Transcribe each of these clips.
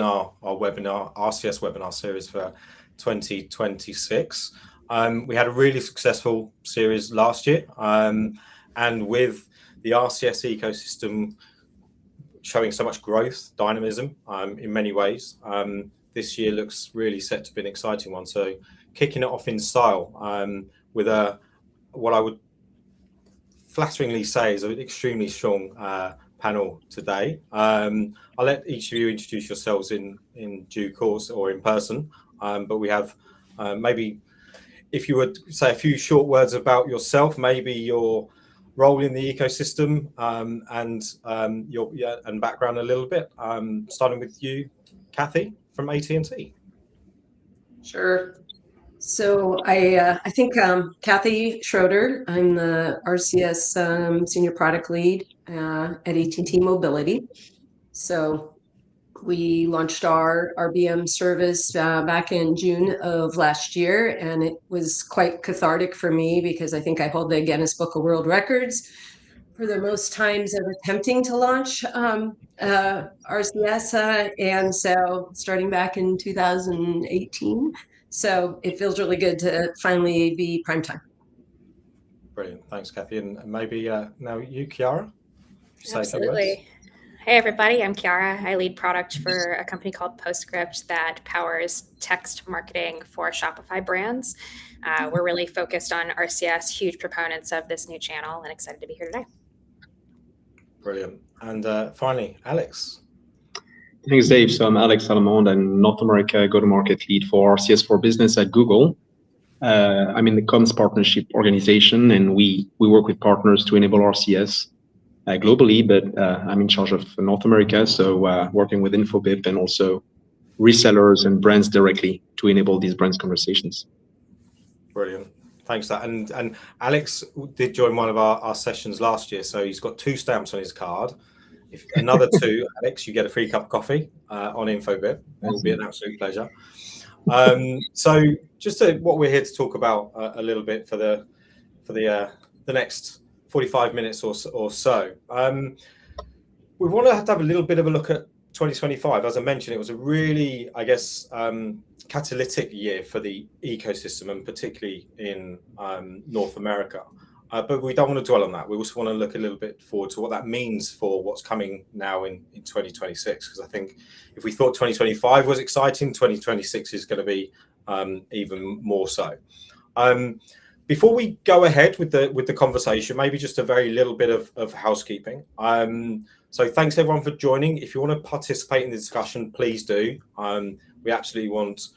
our webinar, RCS webinar series for 2026. We had a really successful series last year, and with the RCS ecosystem showing so much growth, dynamism in many ways, this year looks really set to be an exciting one. So kicking it off in style with what I would flatteringly say is an extremely strong panel today. I'll let each of you introduce yourselves in due course or in person, but we have maybe if you would say a few short words about yourself, maybe your role in the ecosystem and your background a little bit, starting with you, Kathy from AT&T. Sure. So I think Kathy Schroeder, I'm the RCS Senior Product Lead at AT&T Mobility. So we launched our RBM service back in June of last year, and it was quite cathartic for me because I think I hold the Guinness Book of World Records for the most times of attempting to launch RCS, and so starting back in 2018. So it feels really good to finally be prime time. Brilliant. Thanks, Kathy. And maybe now you, Chiara? Absolutely. Hey, everybody. I'm Chiara. I lead product for a company called Postscript that powers text marketing for Shopify brands. We're really focused on RCS, huge proponents of this new channel, and excited to be here today. Brilliant. And finally, Alex. Thanks, Dave. So I'm Alex Salamond. I'm North America go-to-market lead for RCS for Business at Google. I'm in the comms partnership organization, and we work with partners to enable RCS globally, but I'm in charge of North America, so working with Infobip and also resellers and brands directly to enable these brands conversations. Brilliant. Thanks for that. And Alex did join one of our sessions last year, so he's got 2 stamps on his card. If another 2, Alex, you get a free cup of coffee on Infobip. It will be an absolute pleasure. So just what we're here to talk about a little bit for the next 45 minutes or so. We want to have a little bit of a look at 2025. As I mentioned, it was a really, I guess, catalytic year for the ecosystem, and particularly in North America. But we don't want to dwell on that. We also want to look a little bit forward to what that means for what's coming now in 2026. Because I think if we thought 2025 was exciting, 2026 is going to be even more so. Before we go ahead with the conversation, maybe just a very little bit of housekeeping. So thanks everyone for joining. If you want to participate in the discussion, please do. We absolutely want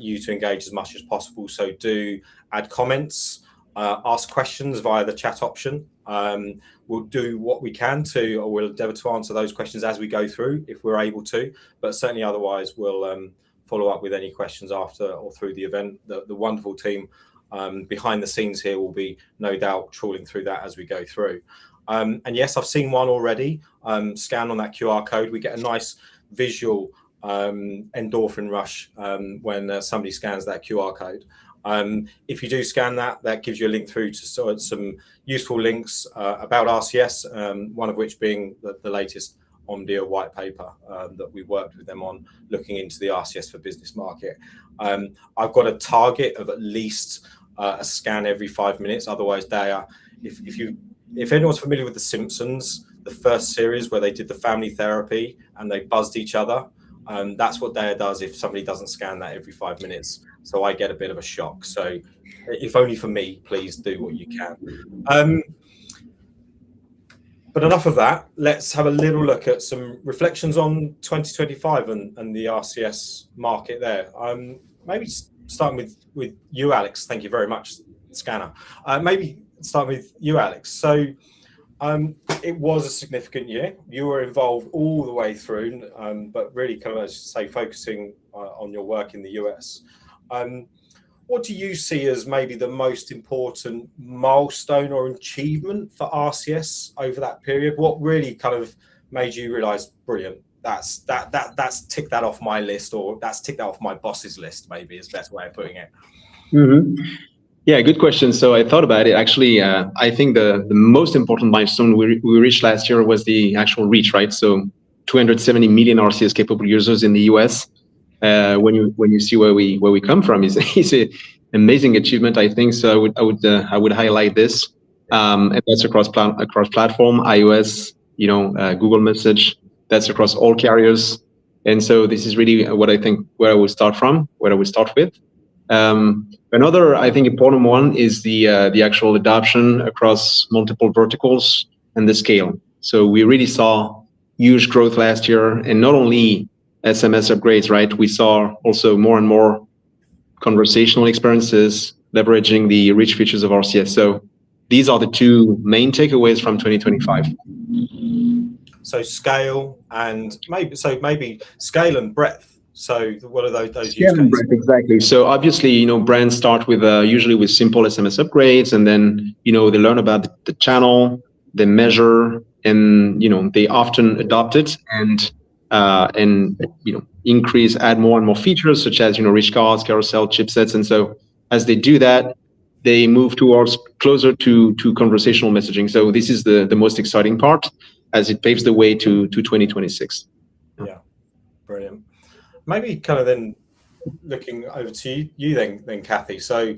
you to engage as much as possible. So do add comments, ask questions via the chat option. We'll do what we can or we'll endeavour to answer those questions as we go through, if we're able to. But certainly otherwise, we'll follow up with any questions after or through the event. The wonderful team behind the scenes here will be no doubt trawling through that as we go through. And yes, I've seen one already. Scan on that QR code. We get a nice visual endorphin rush when somebody scans that QR code. If you do scan that gives you a link through to some useful links about RCS, one of which being the latest Omdia white paper that we worked with them on, looking into the RCS for business market. I've got a target of at least a scan every 5 minutes. Otherwise, if anyone's familiar with The Simpsons, the first series where they did the family therapy and they buzzed each other, that's what Daya does if somebody doesn't scan that every 5 minutes. So I get a bit of a shock. So if only for me, please do what you can. But enough of that. Let's have a little look at some reflections on 2025 and the RCS market there. Maybe starting with you, Alex. Thank you very much, Scanner. Maybe start with you, Alex. So it was a significant year. You were involved all the way through, but really kind of, as you say, focusing on your work in the US. What do you see as maybe the most important milestone or achievement for RCS over that period? What really kind of made you realize, brilliant, that's ticked that off my list, or that's ticked that off my boss's list, maybe is the best way of putting it. Mm-hmm. Yeah, good question. So I thought about it. Actually, I think the most important milestone we reached last year was the actual reach, right? So 270 million RCS capable users in the US. When you see where we come from, is an amazing achievement, I think. So I would highlight this, and that's across platform, iOS, Google Message. That's across all carriers, and so this is really what I think where I would start with. Another, I think, important one is the actual adoption across multiple verticals and the scale. So we really saw huge growth last year, and not only SMS upgrades, right? We saw also more and more conversational experiences leveraging the rich features of RCS. So these are the two main takeaways from 2025. So scale and maybe scale and breadth. So what are those use cases? Exactly. So obviously, brands start with usually with simple SMS upgrades, and then they learn about the channel, they measure, and they often adopt it and add more and more features such as rich cards, carousel, chipsets, and so as they do that, they move towards closer to conversational messaging. So this is the most exciting part as it paves the way to 2026. Yeah, brilliant. Maybe kind of then looking over to you then Kathy. So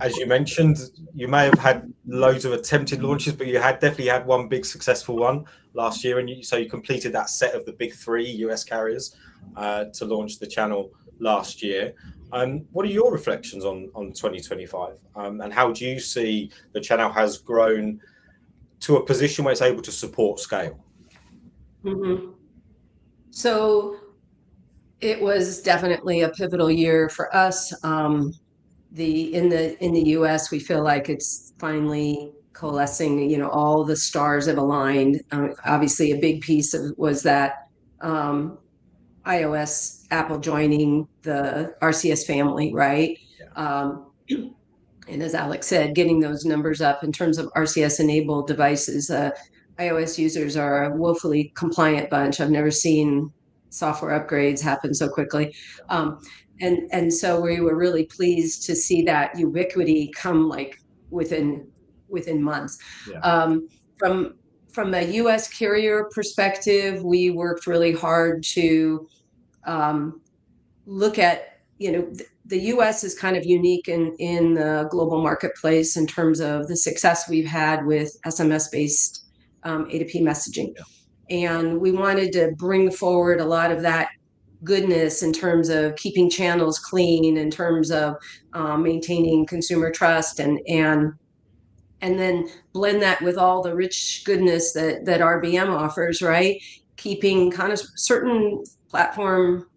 as you mentioned, you may have had loads of attempted launches, but you definitely had one big successful one last year, and you completed that set of the big 3 US carriers to launch the channel last year. What are your reflections on 2025, and how do you see the channel has grown to a position where it's able to support scale? Mm-hmm. So it was definitely a pivotal year for us. In the US, we feel like it's finally coalescing. All the stars have aligned. Obviously, a big piece was that iOS, Apple joining the RCS family, right? Yeah. And as Alex said, getting those numbers up in terms of RCS-enabled devices. iOS users are a woefully compliant bunch. I've never seen software upgrades happen so quickly. And so we were really pleased to see that ubiquity come like within months. Yeah. From a U.S. carrier perspective, we worked really hard to look at, the U.S. is kind of unique in the global marketplace in terms of the success we've had with SMS-based A2P messaging. Yeah. And we wanted to bring forward a lot of that goodness in terms of keeping channels clean, in terms of maintaining consumer trust, and then blend that with all the rich goodness that RBM offers, right? Keeping kind of certain platform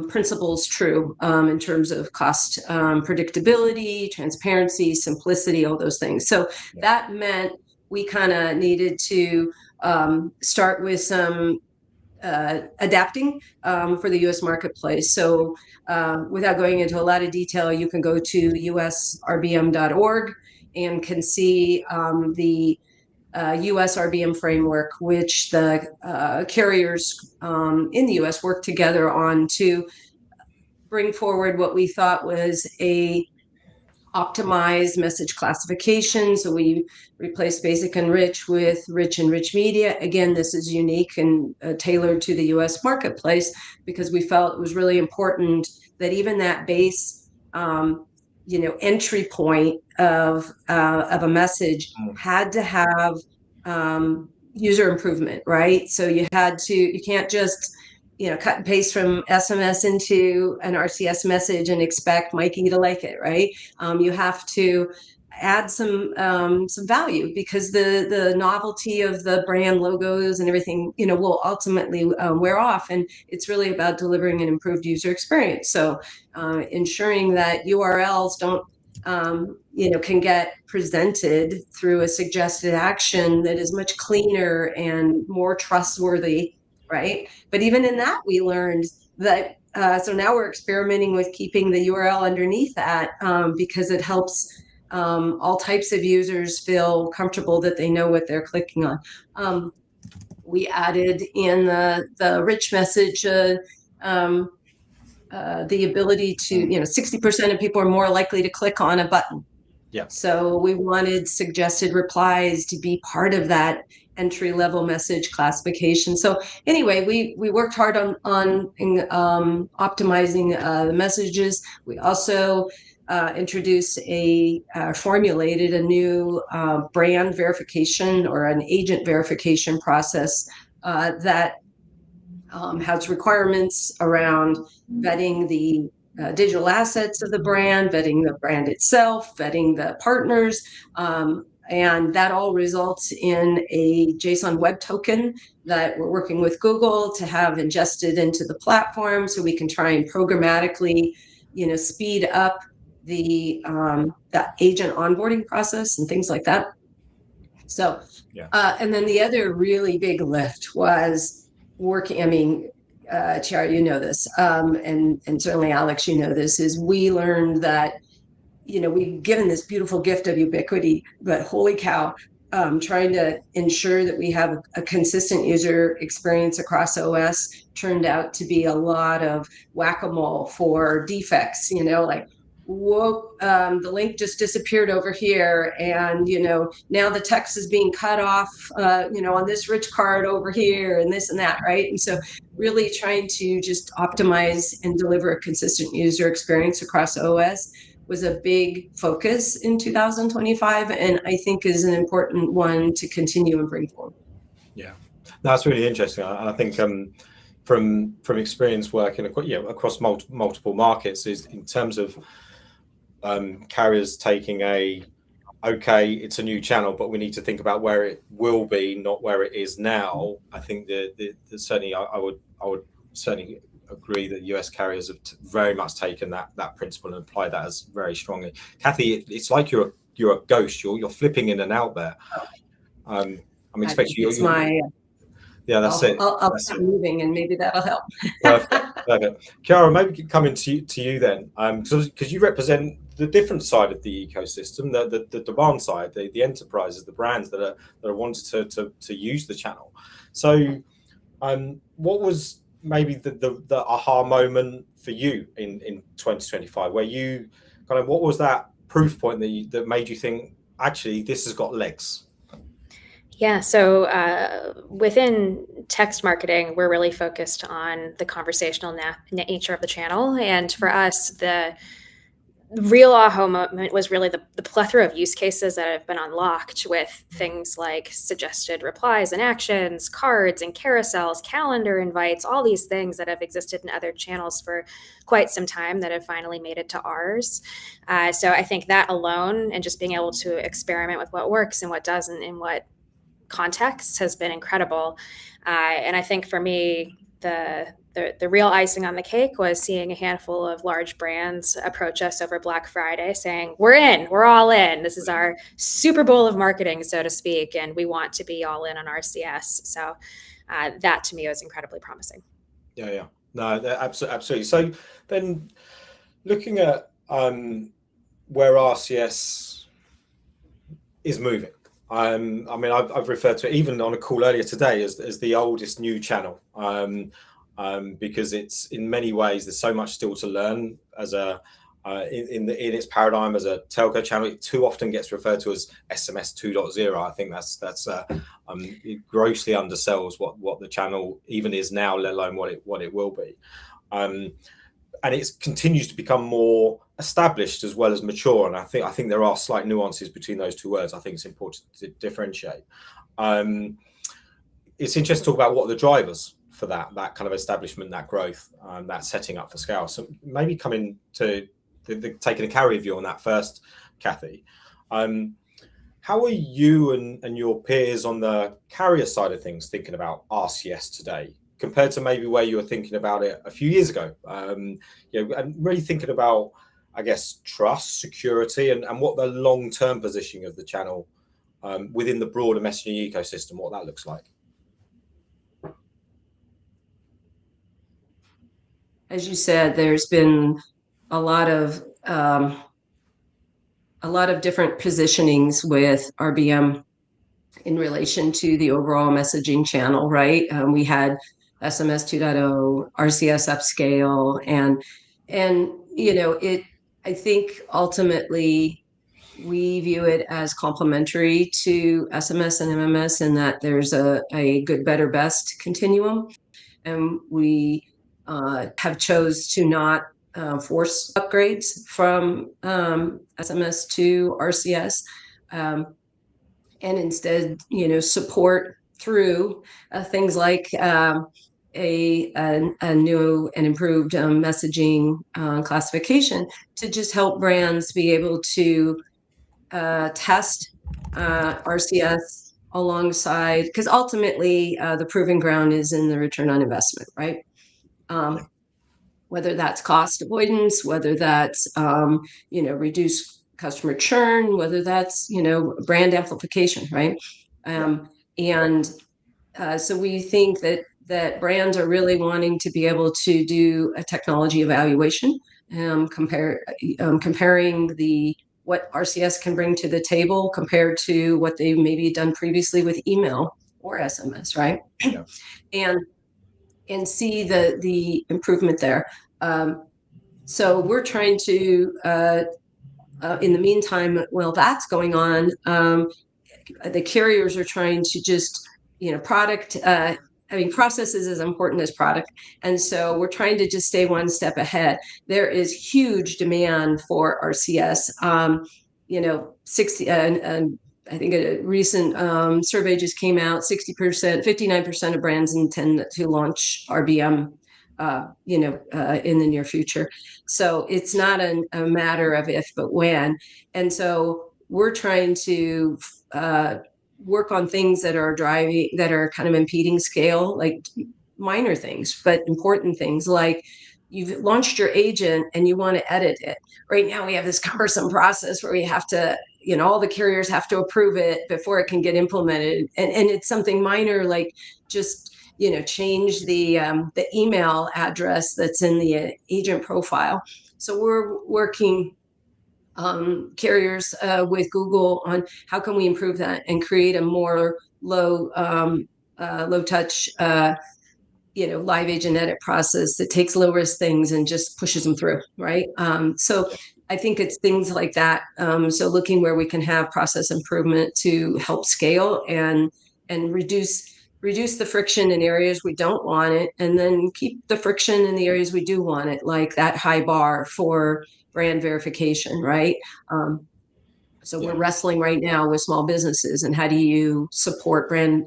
principles true in terms of cost predictability, transparency, simplicity, all those things. So yeah. That meant we kind of needed to start with some adapting for the U.S. marketplace. So without going into a lot of detail, you can go to usrbm.org and can see the U.S. RBM framework, which the carriers in the U.S. work together on to bring forward what we thought was a optimized message classification. So we replaced basic and rich with rich and rich media. Again, this is unique and tailored to the U.S. marketplace because we felt it was really important that even that base, entry point of a message had to have user improvement, right? So you can't just cut and paste from SMS into an RCS message and expect Mikey to like it, right? You have to add some value because the novelty of the brand logos and everything, will ultimately wear off. And it's really about delivering an improved user experience. So ensuring that URLs don't, can get presented through a suggested action that is much cleaner and more trustworthy, right? But even in that, we learned that, so now we're experimenting with keeping the URL underneath that because it helps all types of users feel comfortable that they know what they're clicking on. We added in the rich message the ability to, 60% of people are more likely to click on a button, Yeah. So we wanted suggested replies to be part of that entry-level message classification. So anyway, we worked hard on optimizing the messages. We also formulated a new brand verification or an agent verification process that has requirements around vetting the digital assets of the brand, vetting the brand itself, vetting the partners, and that all results in a JSON web token that we're working with Google to have ingested into the platform, so we can try and programmatically, speed up the agent onboarding process and things like that. So, and then the other really big lift was working. I mean, Chiara, you know this, and certainly Alex, you know this, is we learned that, we've given this beautiful gift of ubiquity, but holy cow, trying to ensure that we have a consistent user experience across OS turned out to be a lot of whack-a-mole for defects, like, whoa, the link just disappeared over here, and now the text is being cut off on this rich card over here, and this and that, right? And so really trying to just optimize and deliver a consistent user experience across OS was a big focus in 2025, and I think is an important one to continue and bring forward. Yeah, that's really interesting, and I think from experience working across multiple markets, is in terms of carriers taking okay, it's a new channel, but we need to think about where it will be, not where it is now. I think that certainly I would certainly agree that US carriers have very much taken that principle and applied that as very strongly. Kathy, it's like you're a ghost. You're flipping in and out there. I'm expecting you. Yeah, that's it. I'll stop moving, and maybe that'll help. Perfect. Chiara, maybe coming to you then, because you represent the different side of the ecosystem, the demand side, the enterprises, the brands that are wanted to use the channel. So, what was maybe the aha moment for you in 2025, where you what was that proof point that made you think, actually, this has got legs? Yeah, so within text marketing, we're really focused on the conversational nature of the channel. And for us, the real aha moment was really the plethora of use cases that have been unlocked with things like suggested replies and actions, cards and carousels, calendar invites, all these things that have existed in other channels for quite some time that have finally made it to ours. So I think that alone, and just being able to experiment with what works and what doesn't in what context, has been incredible. And I think for me, the real icing on the cake was seeing a handful of large brands approach us over Black Friday saying, we're all in. This is our Super Bowl of marketing, so to speak, and we want to be all in on RCS. So that to me was incredibly promising. Yeah. No, absolutely. So then looking at where RCS is moving, I mean, I've referred to it even on a call earlier today as the oldest new channel. Because it's, in many ways, there's so much still to learn as in its paradigm as a telco channel. It too often gets referred to as SMS 2.0. I think that's it grossly undersells what the channel even is now, let alone what it will be. And it continues to become more established as well as mature. And I think there are slight nuances between those two words. I think it's important to differentiate. It's interesting to talk about what are the drivers for that kind of establishment, that growth, that setting up for scale. So maybe coming to taking a carrier view on that first, Kathy. How are you and your peers on the carrier side of things thinking about RCS today, compared to maybe where you were thinking about it a few years ago? And really thinking about, I guess, trust, security, and what the long-term positioning of the channel within the broader messaging ecosystem, what that looks like. As you said, there's been a lot of different positionings with RBM in relation to the overall messaging channel, right? We had SMS 2.0, RCS upscale, and I think ultimately we view it as complementary to SMS and MMS in that there's a good, better, best continuum. And we have chose to not force upgrades from SMS to RCS, and instead, support through things like a new and improved messaging classification to just help brands be able to test RCS alongside, because ultimately the proving ground is in the return on investment, right? Whether that's cost avoidance, whether that's reduce customer churn, whether that's brand amplification, right? And so we think that brands are really wanting to be able to do a technology evaluation, comparing what RCS can bring to the table compared to what they maybe done previously with email or SMS, right? Yeah. and see the improvement there. So we're trying to, in the meantime, while that's going on, the carriers are trying to just, process is as important as product. And so we're trying to just stay one step ahead. There is huge demand for RCS. 60, and I think a recent survey just came out, 60%, 59% of brands intend to launch RBM, in the near future. So it's not a matter of if, but when. And so we're trying to work on things that are kind of impeding scale, like minor things, but important things, like you've launched your agent and you want to edit it. Right now we have this cumbersome process where we have to, all the carriers have to approve it before it can get implemented. And it's something minor, like just, change the email address that's in the agent profile. So we're working carriers with Google on how can we improve that and create a more low touch, live agent edit process that takes low risk things and just pushes them through, right? So I think it's things like that. So looking where we can have process improvement to help scale and reduce the friction in areas we don't want it, and then keep the friction in the areas we do want it, like that high bar for brand verification, right? So we're wrestling right now with small businesses and how do you support brand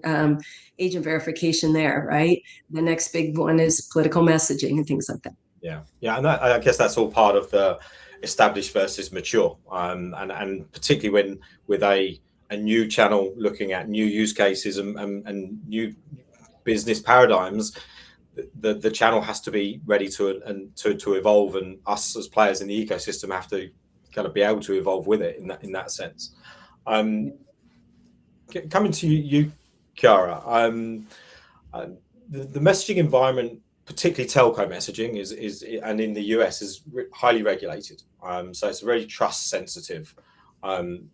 agent verification there, right? The next big one is political messaging and things like that. Yeah, and that, I guess that's all part of the established versus mature, and particularly when with a new channel looking at new use cases and new business paradigms, the channel has to be ready to evolve, and us as players in the ecosystem have to kind of be able to evolve with it in that sense. Coming to you, Chiara, the messaging environment, particularly telco messaging, is and in the US is highly regulated. So it's a very trust sensitive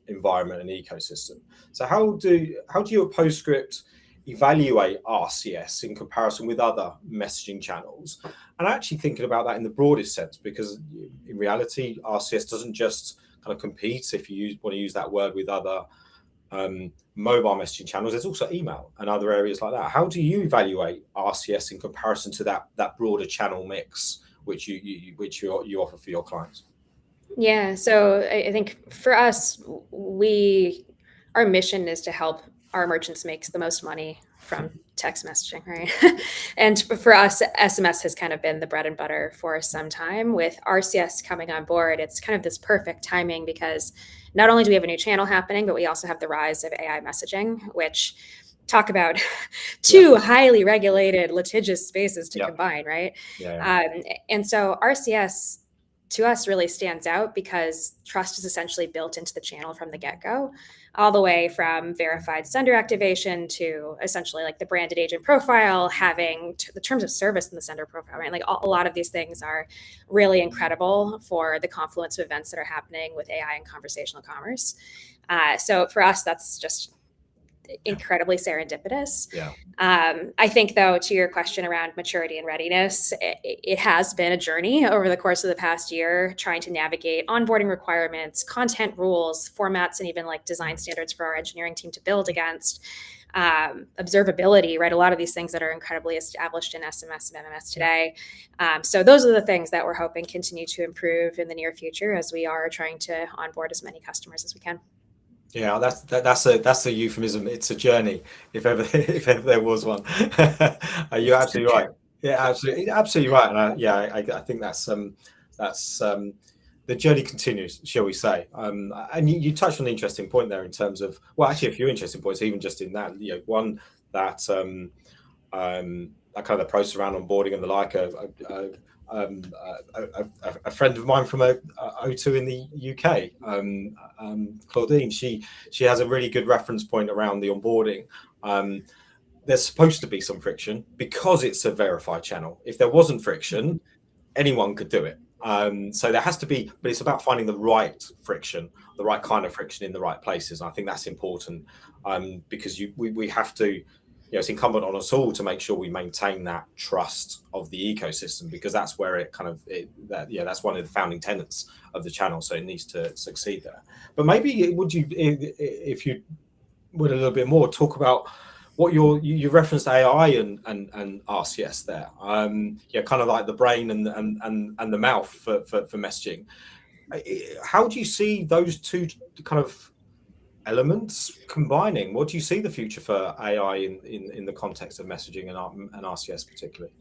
environment and ecosystem. So how do you at Postscript evaluate RCS in comparison with other messaging channels? And actually thinking about that in the broadest sense, because in reality, RCS doesn't just kind of compete, if you want to use that word, with other mobile messaging channels. There's also email and other areas like that. How do you evaluate RCS in comparison to that broader channel mix which you offer for your clients? Yeah, so I think for us, our mission is to help our merchants make the most money from text messaging, right? And for us, SMS has kind of been the bread and butter for some time. With RCS coming on board, it's kind of this perfect timing, because not only do we have a new channel happening, but we also have the rise of AI messaging, which talk about two highly regulated, litigious spaces to combine, right? And so RCS to us really stands out because trust is essentially built into the channel from the get-go, all the way from verified sender activation to essentially like the branded agent profile, having the terms of service in the sender profile, right? Like a lot of these things are really incredible for the confluence of events that are happening with AI and conversational commerce. So for us, that's just incredibly serendipitous. Yeah. I think, though, to your question around maturity and readiness, it has been a journey over the course of the past year, trying to navigate onboarding requirements, content rules, formats, and even like design standards for our engineering team to build against. Observability, right? A lot of these things that are incredibly established in SMS and MMS today. So those are the things that we're hoping continue to improve in the near future as we are trying to onboard as many customers as we can. Yeah, that's a euphemism. It's a journey, if ever there was one. You're absolutely right. Yeah, absolutely right. And I think that's the journey continues, shall we say? And you touched on an interesting point there in terms of, well, actually a few interesting points, even just in that. One that that kind of the process around onboarding and the like. A friend of mine from O2 in the UK, Claudine, she has a really good reference point around the onboarding. There's supposed to be some friction because it's a verified channel. If there wasn't friction, anyone could do it. So there has to be, but it's about finding the right friction, the right kind of friction in the right places. And I think that's important because we have to, it's incumbent on us all to make sure we maintain that trust of the ecosystem, because that's where that's one of the founding tenets of the channel. So it needs to succeed there. But maybe would you, if you would a little bit more, talk about what you referenced AI and RCS there, kind of like the brain and the mouth for messaging. How do you see those two kind of elements combining? What do you see the future for AI in the context of messaging and RCS particularly?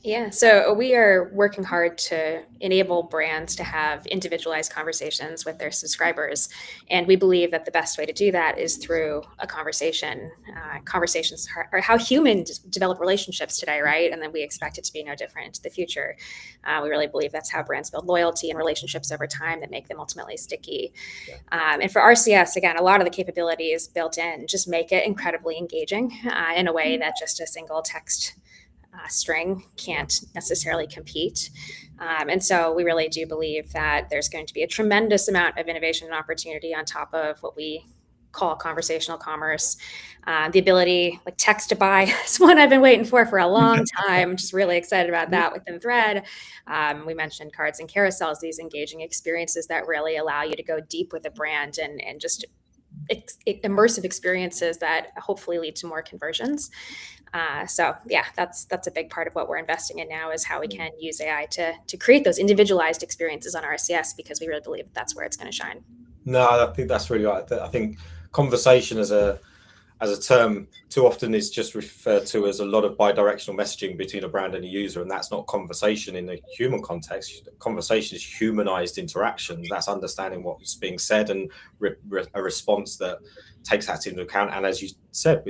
Yeah, so we are working hard to enable brands to have individualized conversations with their subscribers. And we believe that the best way to do that is through a conversation. Conversations are how humans develop relationships today, right? And then we expect it to be no different in the future. We really believe that's how brands build loyalty and relationships over time that make them ultimately sticky. Yeah. And for RCS, again, a lot of the capabilities built in just make it incredibly engaging in a way that just a single text string can't necessarily compete. And so we really do believe that there's going to be a tremendous amount of innovation and opportunity on top of what we call conversational commerce. The ability, like text to buy, is one I've been waiting for a long time. I'm just really excited about that within Thread. We mentioned cards and carousels, these engaging experiences that really allow you to go deep with a brand and just immersive experiences that hopefully lead to more conversions. So yeah, that's a big part of what we're investing in now, is how we can use AI to create those individualized experiences on RCS, because we really believe that's where it's going to shine. No, I think that's really right. I think conversation as a term too often is just referred to as a lot of bi-directional messaging between a brand and a user, and that's not conversation in the human context. Conversation is humanized interactions. That's understanding what's being said and a response that takes that into account. And as you said,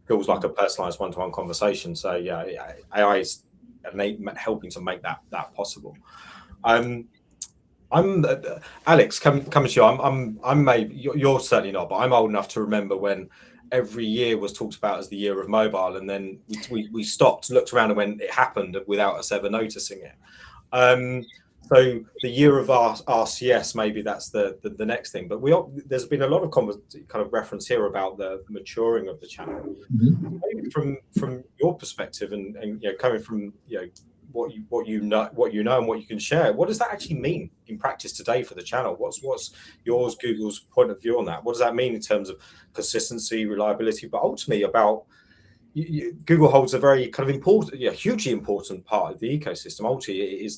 feels like a personalized one-to-one conversation. So yeah, AI is helping to make that possible. I'm Alex, coming to you. I'm maybe you're certainly not, but I'm old enough to remember when every year was talked about as the year of mobile, and then we stopped, looked around, and when it happened without us ever noticing it. So the year of RCS, maybe that's the next thing. But there's been a lot of kind of reference here about the maturing of the channel. Mm-hmm. Maybe from your perspective, and coming from what you know and what you can share, what does that actually mean in practice today for the channel? What's yours, Google's point of view on that? What does that mean in terms of consistency, reliability, but ultimately about Google holds a very kind of important, hugely important part of the ecosystem. Ultimately,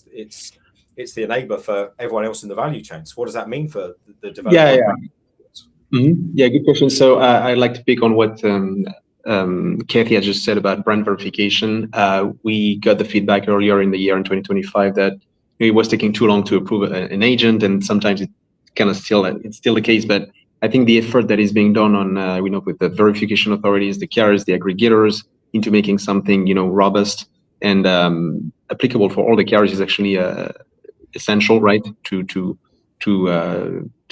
it's the enabler for everyone else in the value chain. So what does that mean for the developer? Yeah, good question. So I'd like to pick on what Kathy had just said about brand verification. We got the feedback earlier in the year in 2025 that it was taking too long to approve an agent, and sometimes it's still the case. But I think the effort that is being done on with the verification authorities, the carriers, the aggregators, into making something robust and applicable for all the carriers is actually essential, right? To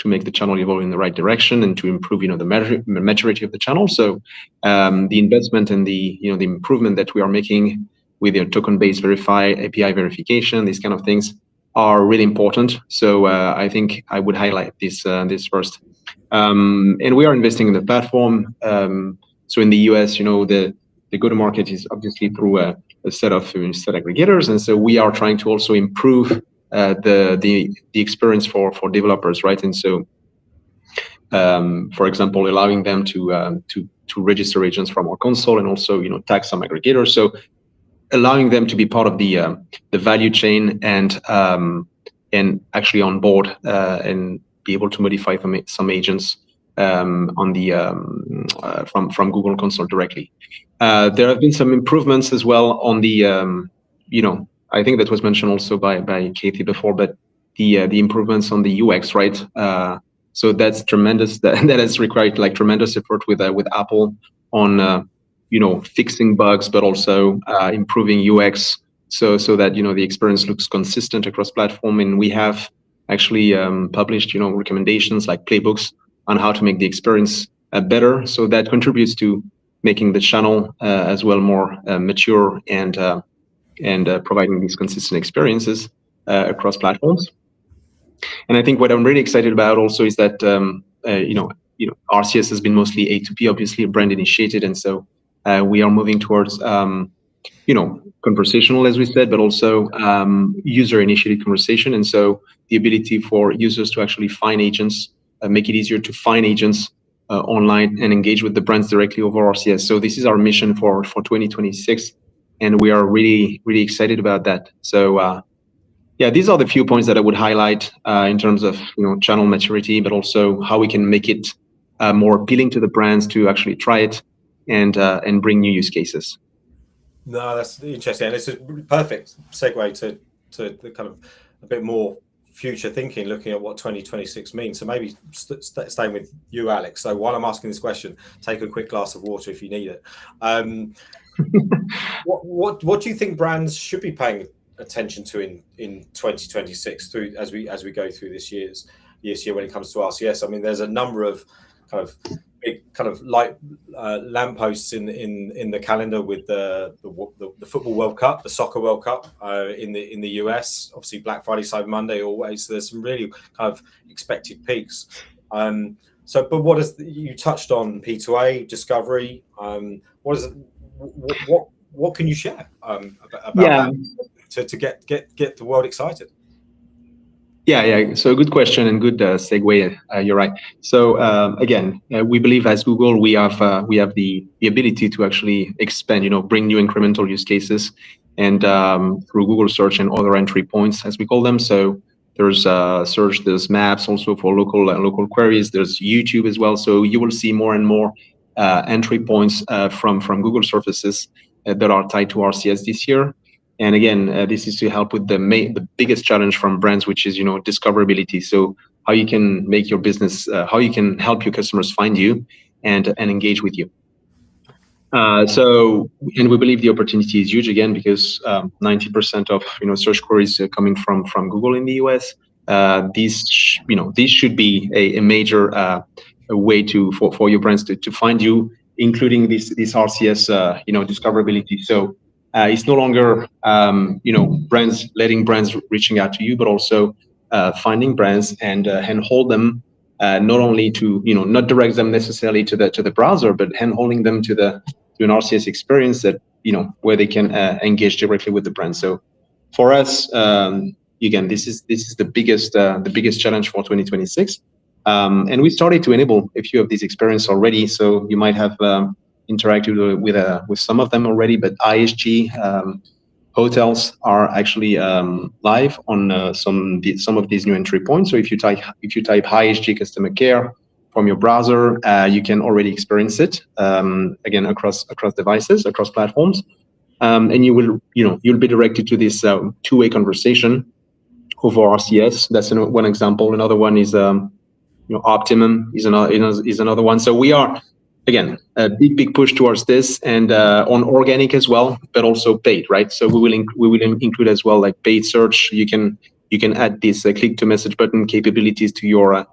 make the channel evolve in the right direction and to improve, the maturity of the channel. So the investment and the improvement that we are making with token-based verify, API verification, these kind of things are really important. So I think I would highlight this first. And we are investing in the platform. So in the US, the go-to-market is obviously through a set of set aggregators, and so we are trying to also improve the experience for developers, right? And so, for example, allowing them to register agents from our console, and also tag some aggregators. So allowing them to be part of the value chain and actually on board and be able to modify some agents on the from Google Console directly. There have been some improvements as well on the I think that was mentioned also by Katie before, but the improvements on the UX, right? So that's tremendous. That has required like tremendous effort with Apple on fixing bugs, but also improving UX so that the experience looks consistent across platform. And we have actually published recommendations like playbooks on how to make the experience better. So that contributes to making the channel as well more mature and providing these consistent experiences across platforms. And I think what I'm really excited about also is that RCS has been mostly A2P, obviously brand initiated, and so we are moving towards conversational, as we said, but also user initiated conversation, and so the ability for users to actually find agents, make it easier to find agents online and engage with the brands directly over RCS. So this is our mission for 2026, and we are really, really excited about that. So yeah, these are the few points that I would highlight in terms of channel maturity, but also how we can make it more appealing to the brands to actually try it and bring new use cases. No, that's interesting, and it's a perfect segue to the kind of a bit more future thinking, looking at what 2026 means. So maybe staying with you, Alex. So while I'm asking this question, take a quick glass of water if you need it. What do you think brands should be paying attention to in 2026 through as we go through this year when it comes to RCS? I mean, there's a number of kind of big kind of light lampposts in the calendar with the football World Cup, the soccer World Cup in the US. Obviously, Black Friday, Cyber Monday, always. There's some really kind of expected peaks. So, but what is you touched on P2A discovery? What is it? What can you share about that to get the world excited? Yeah. So good question and good segue. You're right. So again, we believe as Google, we have the ability to actually expand, bring new incremental use cases, and through Google search and other entry points, as we call them. So there's search, there's maps also for local queries. There's YouTube as well. So you will see more and more entry points from Google surfaces that are tied to RCS this year. And again, this is to help with the biggest challenge from brands, which is discoverability. So how you can make your business, how you can help your customers find you and engage with you. And we believe the opportunity is huge again because 90% of search queries coming from Google in the US. This should be a major way for your brands to find you, including this RCS discoverability. So. It's no longer letting brands reaching out to you, but also finding brands and handhold them not only to not direct them necessarily to the browser, but handholding them to an RCS experience that where they can engage directly with the brand. So for us, again, this is the biggest challenge for 2026, and we started to enable a few of these experiences already. So you might have interacted with some of them already, but IHG hotels are actually live on some of these new entry points. So if you type IHG customer care from your browser, you can already experience it again across devices, across platforms, and you'll be directed to this two-way conversation over RCS. That's one example. Another one is Optimum is another one. So we are. Again, a big push towards this, and on organic as well, but also paid, right? So we will include as well like paid search. You can add this click to message button capabilities to your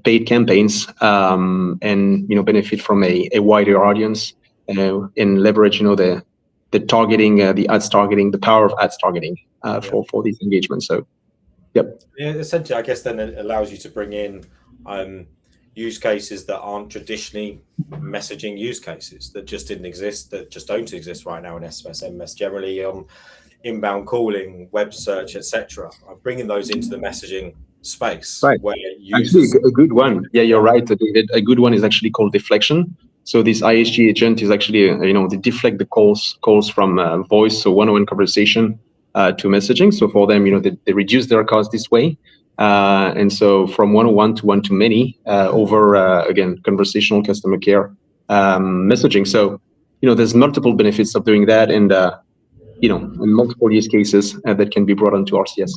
paid campaigns, and benefit from a wider audience, and leverage the targeting, the ads targeting, the power of ads targeting for these engagements. So Yep. Yeah, essentially, I guess then it allows you to bring in use cases that aren't traditionally messaging use cases, that just didn't exist, that just don't exist right now in SMS, MS generally, inbound calling, web search, etc. I'm bringing those into the messaging space, Right. where Actually, users. a good one. Yeah, you're right, David. A good one is actually called deflection. So this ISG agent is actually, they deflect the calls from voice, so one-on-one conversation, to messaging. So for them, they reduce their cost this way. And so from one-on-one to one-to-many over, again, conversational customer care messaging. So, there's multiple benefits of doing that, and, multiple use cases that can be brought onto RCS.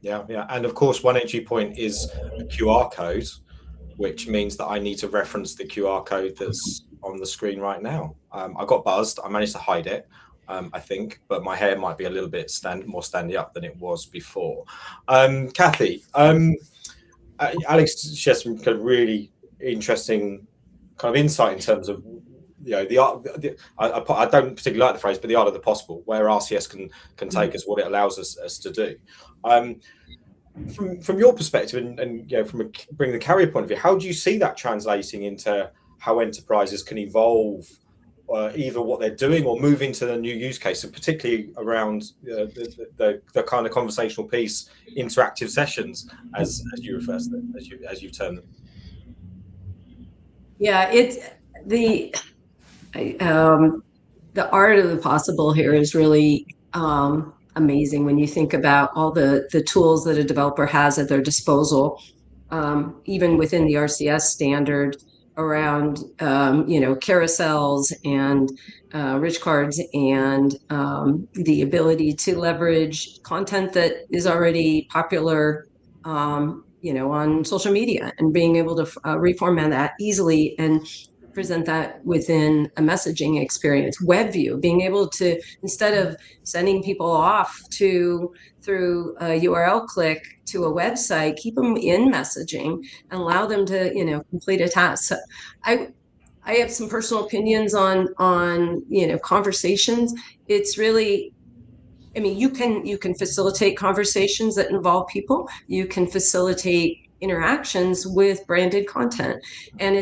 Yeah. And of course, one entry point is a QR code, which means that I need to reference the QR code that's on the screen right now. I got buzzed. I managed to hide it, I think, but my hair might be a little bit more standing up than it was before. Kathy, Alex shared some kind of really interesting kind of insight in terms of the art. I don't particularly like the phrase, but the art of the possible, where RCS can take us, what it allows us to do. From your perspective, and from bringing the carrier point of view, how do you see that translating into how enterprises can evolve either what they're doing or move into the new use case, and particularly around the kind of conversational piece, interactive sessions, as you refer to them, as you term them? Yeah, it's the art of the possible here is really amazing when you think about all the tools that a developer has at their disposal, even within the RCS standard around carousels and rich cards and the ability to leverage content that is already popular on social media, and being able to reformat that easily and present that within a messaging experience. Web view, being able to, instead of sending people off through a URL click to a website, keep them in messaging and allow them to complete a task. So I have some personal opinions on conversations. It's really, you can facilitate conversations that involve people. You can facilitate interactions with branded content, and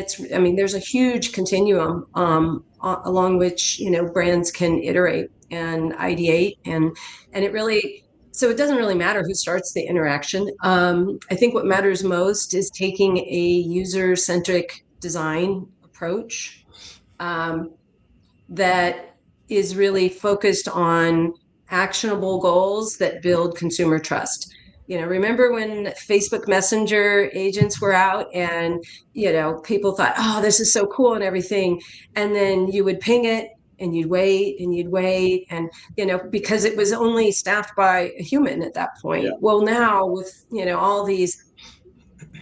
there's a huge continuum along which brands can iterate and ideate, and it really, so it doesn't really matter who starts the interaction. I think what matters most is taking a user-centric design approach that is really focused on actionable goals that build consumer trust. Remember when Facebook Messenger agents were out and, people thought, oh, this is so cool and everything. And then you would ping it and you'd wait and you'd wait. And, because it was only staffed by a human at that point. Yeah. Well, now with, all these,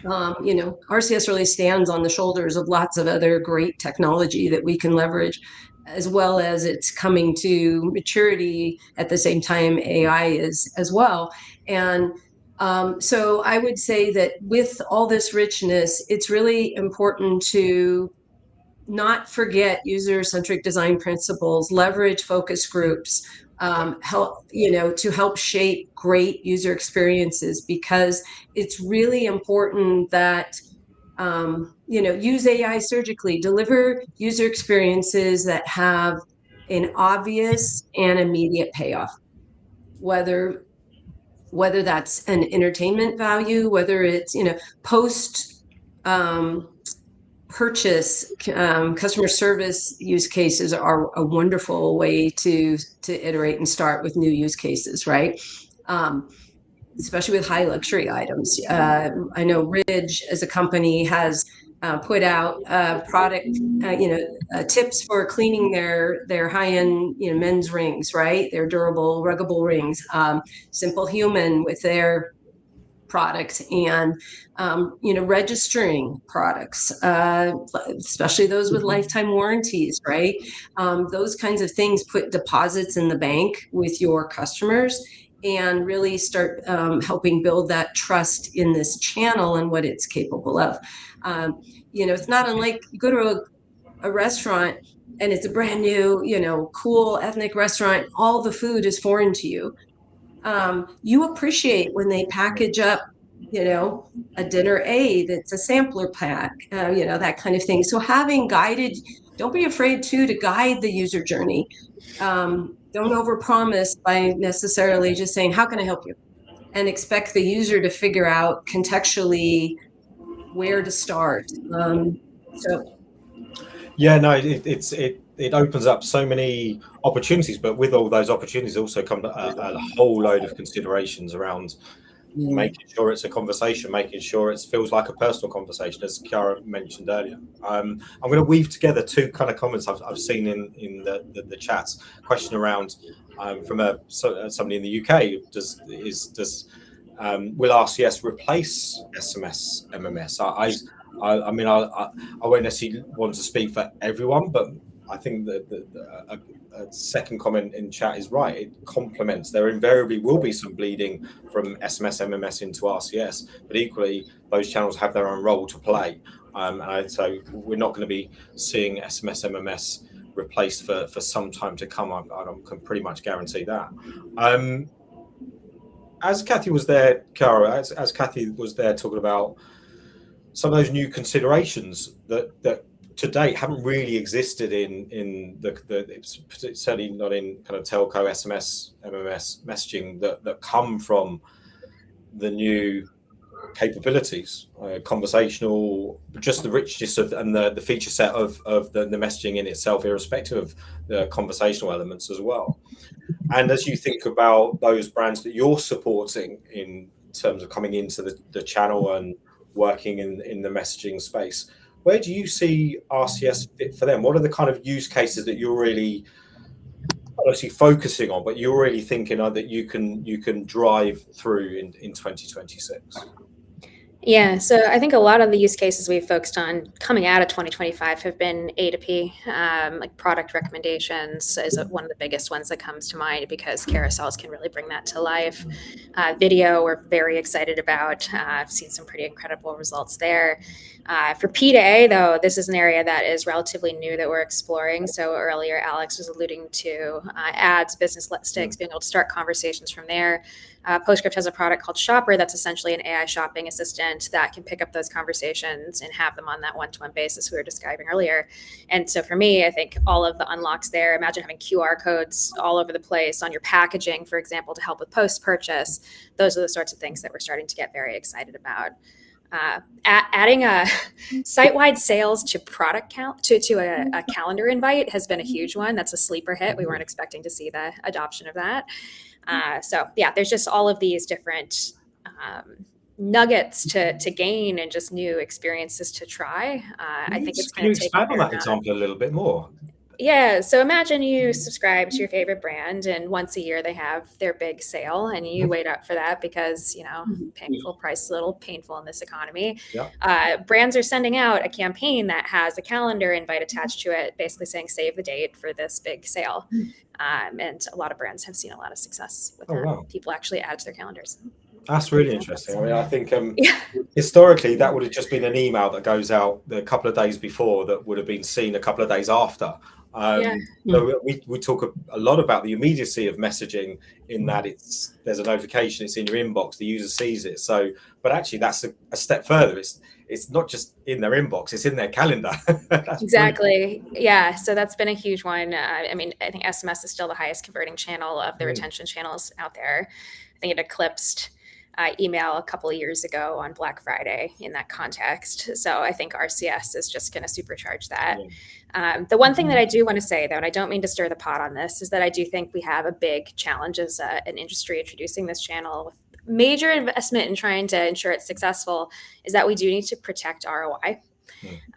RCS really stands on the shoulders of lots of other great technology that we can leverage, as well as it's coming to maturity at the same time AI is as well. And so I would say that with all this richness, it's really important to not forget user-centric design principles, leverage focus groups, to help shape great user experiences, because it's really important that use AI surgically, deliver user experiences that have an obvious and immediate payoff, whether that's an entertainment value, whether it's post purchase customer service use cases are a wonderful way to iterate and start with new use cases, right? Especially with high luxury items. I know Ridge as a company has put out product, tips for cleaning their high-end, men's rings, right? Their durable, ruggable rings. Simple Human with their products, and registering products, especially those with lifetime warranties, right? Those kinds of things put deposits in the bank with your customers and really start helping build that trust in this channel and what it's capable of. It's not unlike you go to a restaurant and it's a brand new, cool ethnic restaurant. All the food is foreign to you. You appreciate when they package up, a dinner aid that's a sampler pack, that kind of thing. So having guided, don't be afraid to guide the user journey. Don't overpromise by necessarily just saying, how can I help you? And expect the user to figure out contextually where to start. Yeah, no, it opens up so many opportunities, but with all those opportunities also come a whole load of considerations around making sure it's a conversation, making sure it feels like a personal conversation, as Chiara mentioned earlier. I'm going to weave together two kind of comments I've seen in the chats. Question around from somebody in the UK: will RCS replace SMS, MMS? I mean, I won't necessarily want to speak for everyone, but I think that a second comment in chat is right. It complements. There invariably will be some bleeding from SMS, MMS into RCS, but equally those channels have their own role to play. So we're not going to be seeing SMS, MMS replaced for some time to come. I can pretty much guarantee that. As Kathy was there, Chiara, as Kathy was there talking about some of those new considerations that to date haven't really existed in it's certainly not in kind of telco, SMS, MMS messaging that come from the new capabilities, conversational, just the richness of and the feature set of the messaging in itself, irrespective of the conversational elements as well. And as you think about those brands that you're supporting in terms of coming into the channel and working in the messaging space, where do you see RCS fit for them? What are the kind of use cases that you're really obviously focusing on, but you're really thinking that you can drive through in 2026? Yeah, so I think a lot of the use cases we've focused on coming out of 2025 have been A2P, like product recommendations is one of the biggest ones that comes to mind because carousels can really bring that to life. Video, we're very excited about. I've seen some pretty incredible results there. For P2A, though, this is an area that is relatively new that we're exploring. So earlier, Alex was alluding to ads, business listings, being able to start conversations from there. PostScript has a product called Shopper that's essentially an AI shopping assistant that can pick up those conversations and have them on that one-to-one basis we were describing earlier. And so for me, I think all of the unlocks there, imagine having QR codes all over the place on your packaging, for example, to help with post-purchase. Those are the sorts of things that we're starting to get very excited about. Adding a site-wide sales to product count to a calendar invite has been a huge one. That's a sleeper hit. We weren't expecting to see the adoption of that. So yeah, there's just all of these different nuggets to gain and just new experiences to try. I think it's going to take. Can you expand on that example a little bit more? Yeah, so imagine you subscribe to your favorite brand and once a year they have their big sale and you wait up for that because, paying full price is a little painful in this economy. Yeah. Brands are sending out a campaign that has a calendar invite attached to it, basically saying save the date for this big sale. And a lot of brands have seen a lot of success with that. Wow. People actually add to their calendars. That's really interesting. I mean, I think historically that would have just been an email that goes out a couple of days before that would have been seen a couple of days after. So we talk a lot about the immediacy of messaging in that there's a notification, it's in your inbox, the user sees it. So, but actually that's a step further. It's not just in their inbox, it's in their calendar. Exactly. Yeah. So that's been a huge one. I mean, I think SMS is still the highest converting channel of the retention channels out there. I think it eclipsed email a couple of years ago on Black Friday in that context. So I think RCS is just going to supercharge that. The one thing that I do want to say, though, and I don't mean to stir the pot on this, is that I do think we have a big challenge as an industry introducing this channel with major investment in trying to ensure it's successful, is that we do need to protect ROI.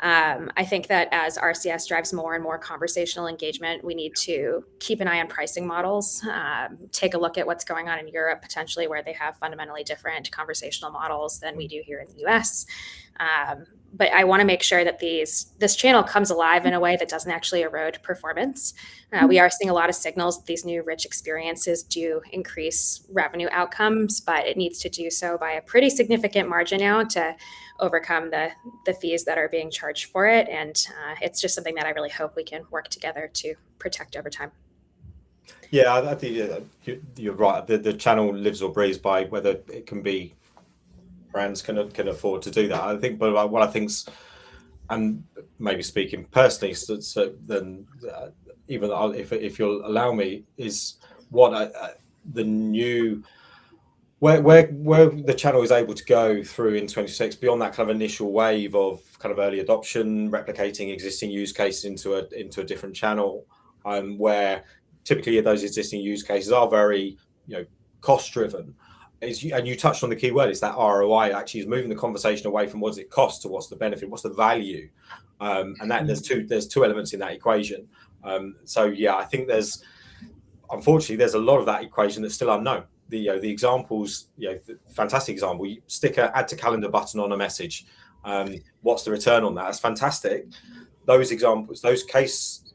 I think that as RCS drives more and more conversational engagement, we need to keep an eye on pricing models, take a look at what's going on in Europe, potentially where they have fundamentally different conversational models than we do here in the US. But I want to make sure that this channel comes alive in a way that doesn't actually erode performance. We are seeing a lot of signals that these new rich experiences do increase revenue outcomes, but it needs to do so by a pretty significant margin now to overcome the fees that are being charged for it. And it's just something that I really hope we can work together to protect over time. Yeah, I think you're right. The channel lives or breathes by whether it can be brands can afford to do that. I think, but what I think's, and maybe speaking personally, so then even if you'll allow me, is what the new where the channel is able to go through in 26 beyond that kind of initial wave of kind of early adoption, replicating existing use cases into a different channel, where typically those existing use cases are very cost driven. And you touched on the key word, is that ROI actually is moving the conversation away from what does it cost to what's the benefit, what's the value, and that there's two elements in that equation. So yeah, I think unfortunately there's a lot of that equation that's still unknown. The examples, the fantastic example, you stick an add to calendar button on a message. What's the return on that? That's fantastic. Those examples, those case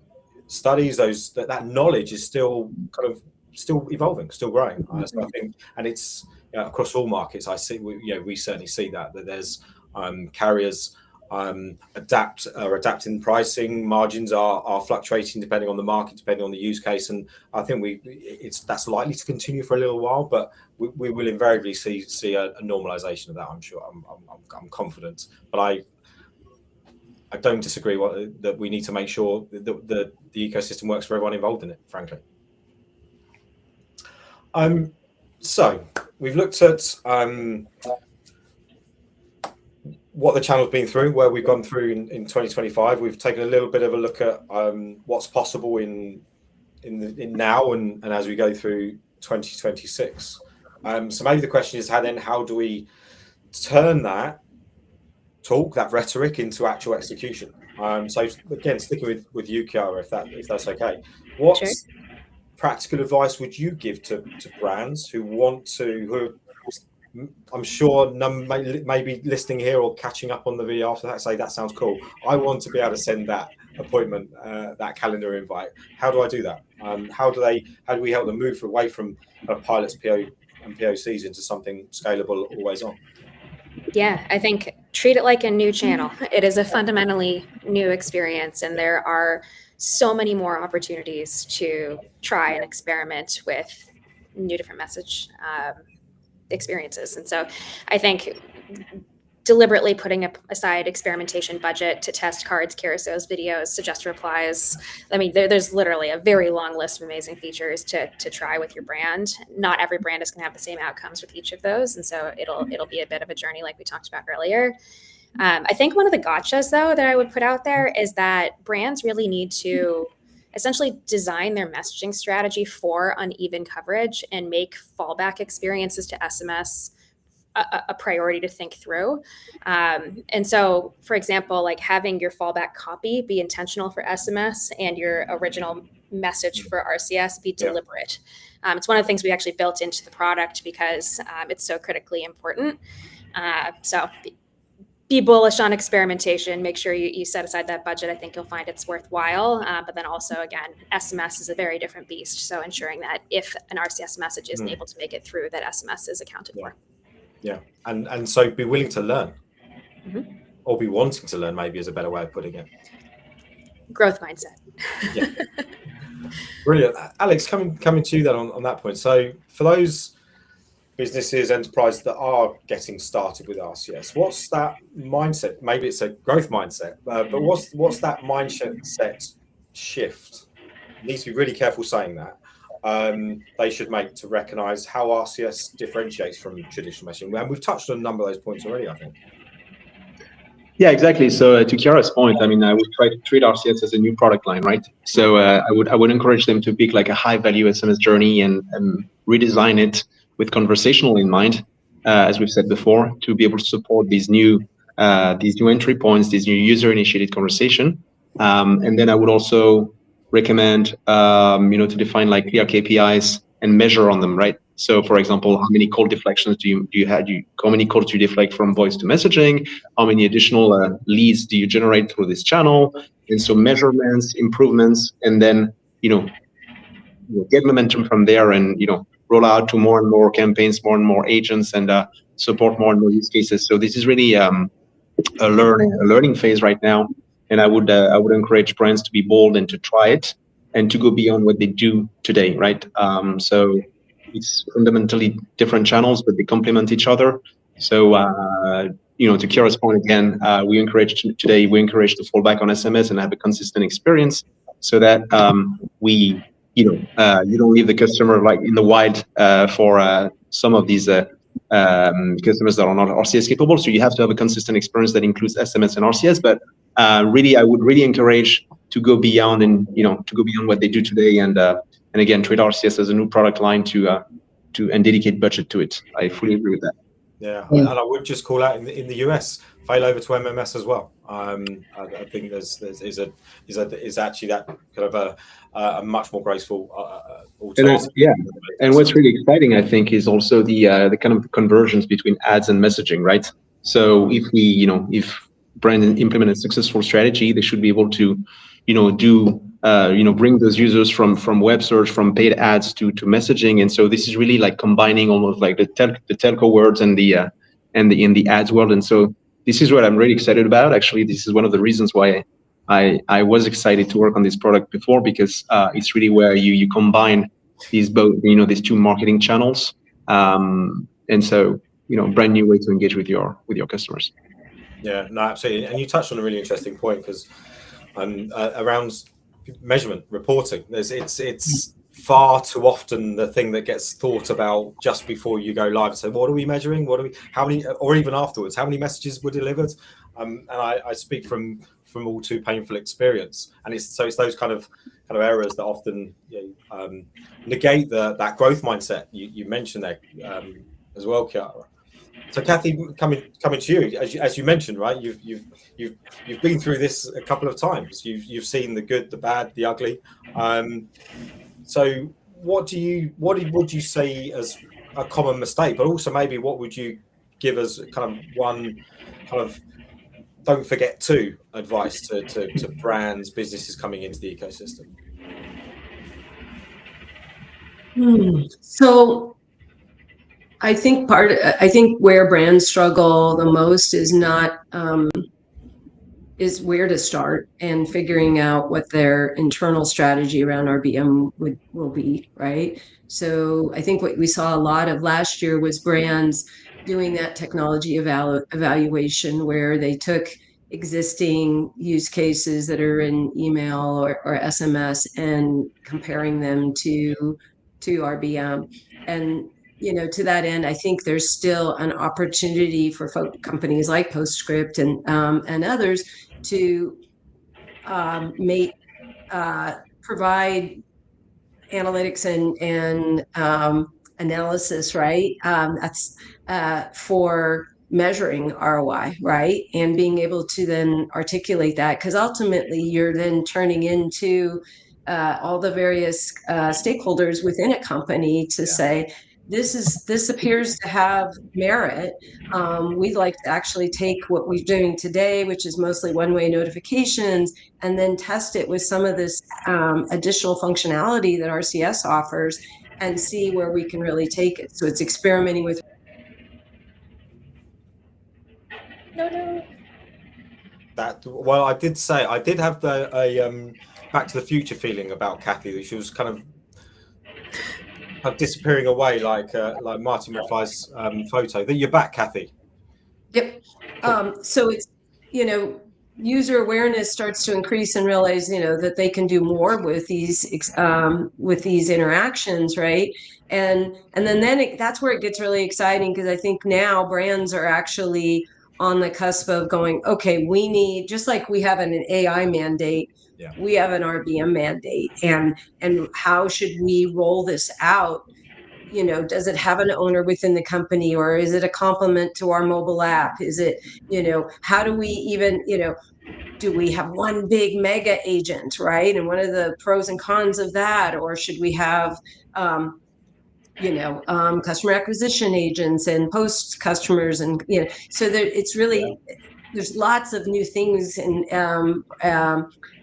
studies, that knowledge is still evolving, still growing. So I think, and it's across all markets. I see, we certainly see that there's carriers adapting pricing, margins are fluctuating depending on the market, depending on the use case, and I think that's likely to continue for a little while, but we will invariably see a normalization of that. I'm sure. I'm confident, but I don't disagree that we need to make sure that the ecosystem works for everyone involved in it, frankly. So we've looked at what the channel's been through, where we've gone through in 2025. We've taken a little bit of a look at what's possible in now and as we go through 2026. So maybe the question is, how do we turn that talk, that rhetoric, into actual execution? So again, sticking with you, Chiara, if that's okay. What practical advice would you give to brands who I'm sure maybe listening here or catching up on the video after that say that sounds cool, I want to be able to send that appointment, that calendar invite. How do I do that? How do we help them move away from pilots, PO and POCs into something scalable, always on? Yeah, I think treat it like a new channel. It is a fundamentally new experience, and there are so many more opportunities to try and experiment with new different message experiences. And so I think deliberately putting aside experimentation budget to test cards, carousels, videos, suggest replies. I mean, there's literally a very long list of amazing features to try with your brand. Not every brand is going to have the same outcomes with each of those. And so it'll be a bit of a journey like we talked about earlier. I think one of the gotchas, though, that I would put out there is that brands really need to essentially design their messaging strategy for uneven coverage and make fallback experiences to SMS a priority to think through. And so, for example, like having your fallback copy be intentional for SMS and your original message for RCS be deliberate. It's one of the things we actually built into the product because it's so critically important. So be bullish on experimentation. Make sure you set aside that budget. I think you'll find it's worthwhile. But then also, again, SMS is a very different beast. So ensuring that if an RCS message isn't able to make it through, that SMS is accounted for. Yeah, and so be willing to learn, or be wanting to learn, maybe is a better way of putting it. Growth mindset. Yeah. Brilliant. Alex, coming to you then on that point. So for those businesses, enterprises that are getting started with RCS, what's that mindset? Maybe it's a growth mindset, but what's that mindset shift? Needs to be really careful saying that. They should make to recognize how RCS differentiates from traditional messaging. And we've touched on a number of those points already, I think. Yeah, exactly. So to Chiara's point, I mean, I would try to treat RCS as a new product line, right? So I would encourage them to pick like a high value SMS journey and redesign it with conversational in mind, as we've said before, to be able to support these new entry points, these new user initiated conversation. And then I would also recommend, to define like clear KPIs and measure on them, right? So, for example, how many call deflections do you have? How many calls do you deflect from voice to messaging? How many additional leads do you generate through this channel? And so measurements, improvements, and then get momentum from there, and roll out to more and more campaigns, more and more agents, and support more and more use cases. So this is really a learning phase right now. And I would encourage brands to be bold and to try it, and to go beyond what they do today, right? So it's fundamentally different channels, but they complement each other. So, to Kira's point again, we encourage to fall back on SMS and have a consistent experience, so that you don't leave the customer like in the wild for some of these customers that are not RCS capable. So you have to have a consistent experience that includes SMS and RCS. But really, I would really encourage to go beyond what they do today, and again, treat RCS as a new product line and dedicate budget to it. I fully agree with that. Yeah, and I would just call out in the US, fail over to MMS as well. I think is actually that kind of a much more graceful alternative. And what's really exciting, I think, is also the kind of conversions between ads and messaging, right? So if brand implement a successful strategy, they should be able to, bring those users from web search, from paid ads to messaging. And so this is really like combining almost like the telco words and the ads world. And so this is what I'm really excited about. Actually, this is one of the reasons why I was excited to work on this product before, because it's really where you combine these two marketing channels. And so, brand new way to engage with your customers. Yeah, no, absolutely. And you touched on a really interesting point, because around measurement reporting, it's far too often the thing that gets thought about just before you go live. So what are we measuring? How many, or even afterwards, how many messages were delivered? And I speak from all too painful experience. And it's those kind of errors that often negate that growth mindset you mentioned there as well, Chiara. So Kathy, coming to you, as you mentioned, right? You've been through this a couple of times. You've seen the good, the bad, the ugly. So what would you say as a common mistake, but also maybe what would you give as kind of one kind of don't forget to advice to brands, businesses coming into the ecosystem? So I think where brands struggle the most is is where to start and figuring out what their internal strategy around RBM will be, right? So I think what we saw a lot of last year was brands doing that technology evaluation, where they took existing use cases that are in email or SMS and comparing them to RBM. And to that end, I think there's still an opportunity for companies like Postscript and others to provide analytics and analysis, right? That's for measuring ROI, right? And being able to then articulate that, because ultimately you're then turning into all the various stakeholders within a company to say, this appears to have merit. We'd like to actually take what we're doing today, which is mostly one-way notifications, and then test it with some of this additional functionality that RCS offers, and see where we can really take it. So it's experimenting with. Well, I did have a Back to the Future feeling about Kathy. She was kind of disappearing away like Marty McFly's photo. That you're back, Kathy. Yep. So it's user awareness starts to increase and realize that they can do more with these interactions, right? And then that's where it gets really exciting, because I think now brands are actually on the cusp of going, okay, we need, just like we have an AI mandate, we have an RBM mandate, and how should we roll this out? Does it have an owner within the company, or is it a complement to our mobile app? Is it, how do we even, do we have one big mega agent, right? And what are the pros and cons of that? Or should we have, customer acquisition agents and post customers, and so that it's really there's lots of new things and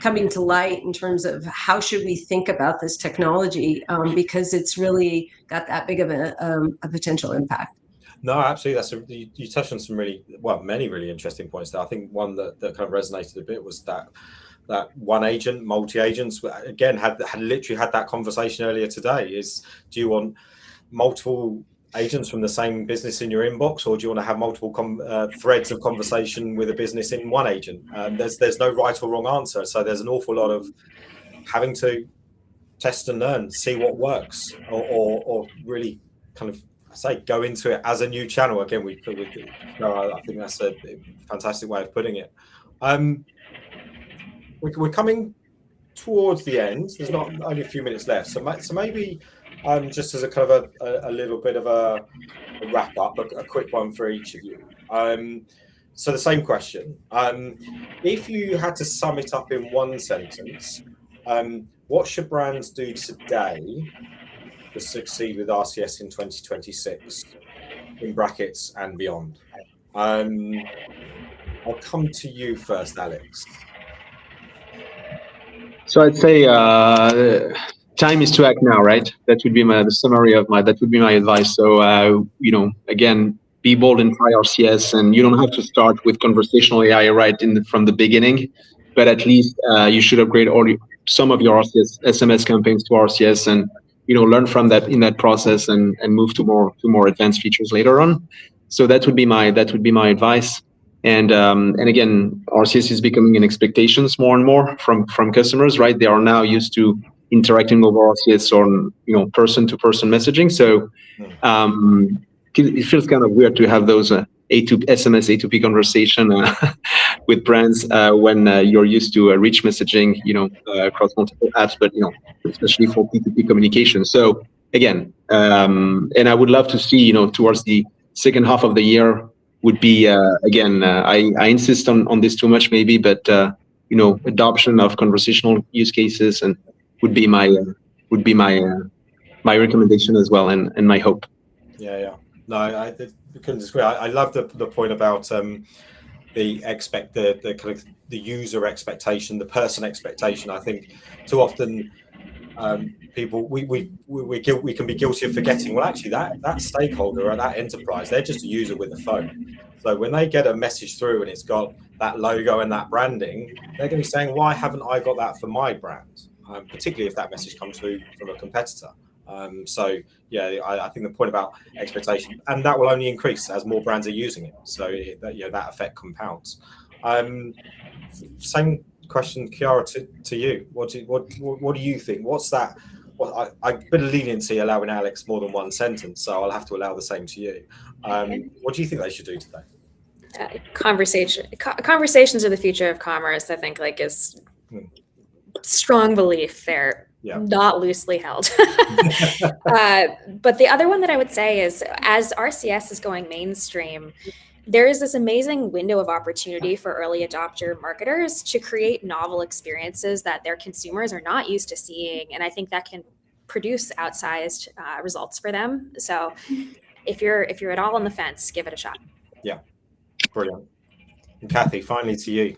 coming to light in terms of how should we think about this technology, because it's really got that big of a potential impact. No, absolutely. You touched on some many really interesting points there. I think one that kind of resonated a bit was that that one agent, multi-agents. Again, had literally had that conversation earlier today. Is, do you want multiple agents from the same business in your inbox, or do you want to have multiple threads of conversation with a business in one agent? There's no right or wrong answer. So there's an awful lot of having to test and learn, see what works, or really kind of go into it as a new channel. Again, I think that's a fantastic way of putting it. We're coming towards the end. There's not only a few minutes left, so maybe just as a kind of a little bit of a wrap up, a quick one for each of you. So the same question. If you had to sum it up in one sentence, what should brands do today to succeed with RCS in 2026, in brackets and beyond? I'll come to you first, Alex. So I'd say time is to act now, right? That would be the summary of that would be my advice. So, again, be bold and try RCS, and you don't have to start with conversational AI right from the beginning, but at least you should upgrade some of your RCS SMS campaigns to RCS, and learn from that in that process, and move to more advanced features later on. So that would be my advice. And again, RCS is becoming an expectations more and more from customers, right? They are now used to interacting over RCS on person-to-person messaging. So it feels kind of weird to have those SMS A2P conversation with brands when you're used to rich messaging, across multiple apps, but especially for P2P communication. So again, and I would love to see, towards the second half of the year, would be again, I insist on this too much maybe, but adoption of conversational use cases and would be my recommendation as well, and my hope. Yeah. No, I couldn't disagree. I love the point about the kind of the user expectation, the person expectation. I think too often people we can be guilty of forgetting. Well, actually, that stakeholder or that enterprise, they're just a user with a phone. So when they get a message through and it's got that logo and that branding, they're going to be saying, "Why haven't I got that for my brand?" Particularly if that message comes through from a competitor. So yeah, I think the point about expectation, and that will only increase as more brands are using it. So that effect compounds. Same question, Chiara, to you. What do you think? What's that? Well, I bit of leniency allowing Alex more than one sentence, so I'll have to allow the same to you. What do you think they should do today? Conversations are the future of commerce. I think is strong belief there. Yeah. Not loosely held. But the other one that I would say is, as RCS is going mainstream, there is this amazing window of opportunity for early adopter marketers to create novel experiences that their consumers are not used to seeing. And I think that can produce outsized results for them. So if you're at all on the fence, give it a shot. Yeah, brilliant. And Kathy, finally to you.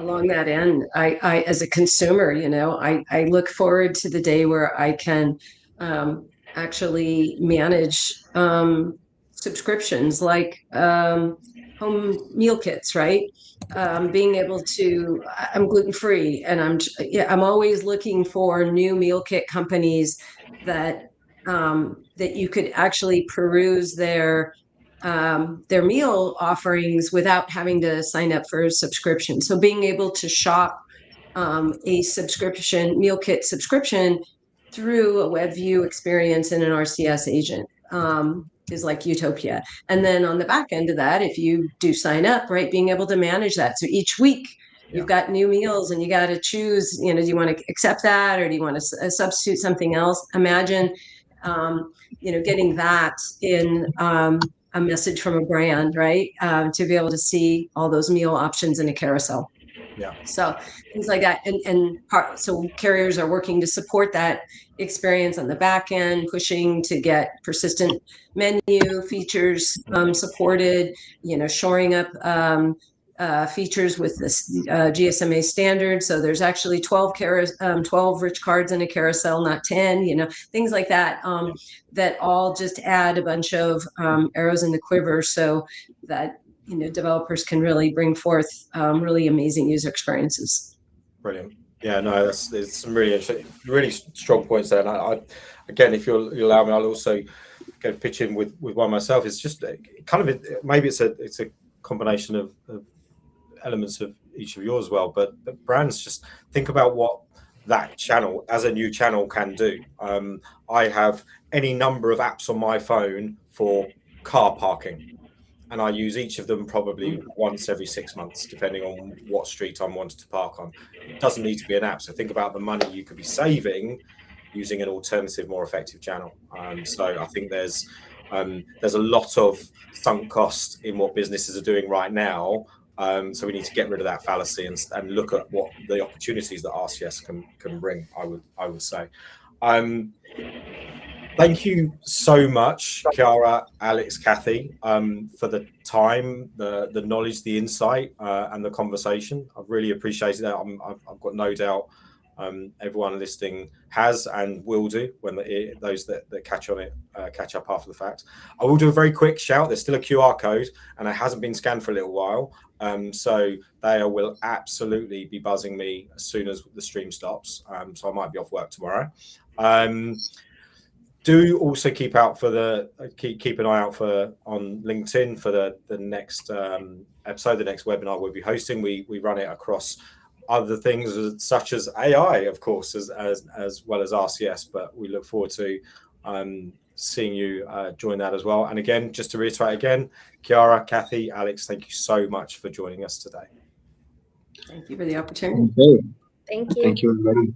Along that end, I as a consumer, I look forward to the day where I can actually manage subscriptions like home meal kits, right? Being able to, I'm gluten-free, and I'm always looking for new meal kit companies that you could actually peruse their meal offerings without having to sign up for a subscription. So being able to shop a meal kit subscription through a web view experience in an RCS agent is like utopia. And then on the back end of that, if you do sign up, right, being able to manage that. So each week you've got new meals and you got to choose, do you want to accept that, or do you want to substitute something else? Imagine, getting that in a message from a brand, right? To be able to see all those meal options in a carousel. Yeah. So things like that. So carriers are working to support that experience on the back end, pushing to get persistent menu features supported, shoring up features with this GSMA standard. So there's actually 12 rich cards in a carousel, not 10, things like that, that all just add a bunch of arrows in the quiver, so that developers can really bring forth really amazing user experiences. Brilliant. Yeah, no, there's some really strong points there. And I again, if you'll allow me, I'll also go pitch in with one myself. It's just kind of maybe it's a combination of elements of each of yours as well. But brands, just think about what that channel as a new channel can do. I have any number of apps on my phone for car parking, and I use each of them probably once every 6 months, depending on what street I'm wanting to park on. It doesn't need to be an app. So think about the money you could be saving using an alternative, more effective channel. So I think there's a lot of sunk cost in what businesses are doing right now. So we need to get rid of that fallacy and look at what the opportunities that RCS can bring, I would say. Thank you so much, Chiara, Alex, Kathy, for the time, the knowledge, the insight, and the conversation. I've really appreciated that. I've got no doubt everyone listening has and will do when those that catch up after the fact. I will do a very quick shout. There's still a QR code, and it hasn't been scanned for a little while. So they will absolutely be buzzing me as soon as the stream stops. So I might be off work tomorrow. Do also keep an eye out on LinkedIn for the next episode, the next webinar we'll be hosting. We run it across other things such as AI, of course, as well as RCS. But we look forward to seeing you join that as well. And again, just to reiterate again, Chiara, Kathy, Alex, thank you so much for joining us today. Thank you for the opportunity. Okay. Thank you. Thank you, everybody.